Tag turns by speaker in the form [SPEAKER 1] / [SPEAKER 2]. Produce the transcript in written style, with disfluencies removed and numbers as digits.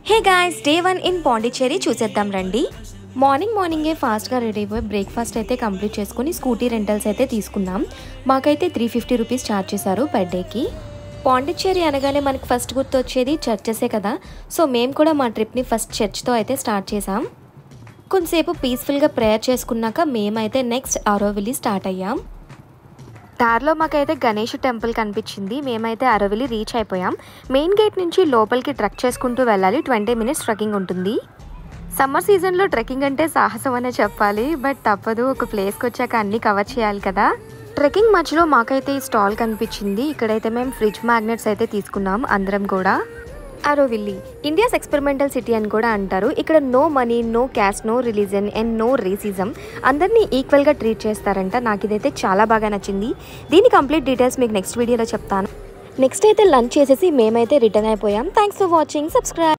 [SPEAKER 1] Hey guys, day 1 in Pondicherry చూసేద్దాం రండి. మార్నింగే ఫాస్ట్గా రెడీ అయిపోయి బ్రేక్ఫాస్ట్ అయితే కంప్లీట్ చేసుకుని స్కూటీ రెంటల్స్ అయితే తీసుకున్నాం. మాకైతే 350 రూపీస్ ఛార్జ్ చేశారు పర్ డేకి. పాండిచ్చేరి అనగానే మనకి ఫస్ట్ గుర్తొచ్చేది చర్చెసే కదా. సో మేము కూడా మా ట్రిప్ని ఫస్ట్ చర్చ్తో అయితే స్టార్ట్ చేసాం. కొంతసేపు పీస్ఫుల్గా ప్రేయర్ చేసుకున్నాక మేమైతే నెక్స్ట్ ఆరోవిల్లీ స్టార్ట్ అయ్యాం. దారిలో మాకైతే గణేష్ టెంపుల్ కనిపించింది. మేమైతే ఆరోవిల్లీ రీచ్ అయిపోయాం. మెయిన్ గేట్ నుంచి లోపలికి ట్రెక్ చేసుకుంటూ వెళ్ళాలి. 20 మినిట్స్ ట్రెక్కింగ్ ఉంటుంది. సమ్మర్ సీజన్లో ట్రెక్కింగ్ అంటే సాహసం అనే చెప్పాలి. బట్ తప్పదు, ఒక ప్లేస్కి వచ్చాక అన్నీ కవర్ చేయాలి కదా. ట్రెక్కింగ్ మధ్యలో మాకైతే ఈ స్టాల్ కనిపించింది. ఇక్కడైతే మేము ఫ్రిడ్జ్ మ్యాగ్నెట్స్ అయితే తీసుకున్నాం అందరం కూడా. ఆరోవిల్లీ ఇండియాస్ ఎక్స్పెరిమెంటల్ సిటీ అని కూడా అంటారు. ఇక్కడ no money, no caste, no religion and no racism, అందరినీ ఈక్వల్గా ట్రీట్ చేస్తారంట. నాకు ఇదైతే చాలా బాగా నచ్చింది. దీని కంప్లీట్ డీటెయిల్స్ మీకు నెక్స్ట్ వీడియోలో చెప్తాను. నెక్స్ట్ అయితే లంచ్ చేసేసి మేమైతే రిటర్న్ అయిపోయాం. Thanks for watching. సబ్స్క్రైబ్.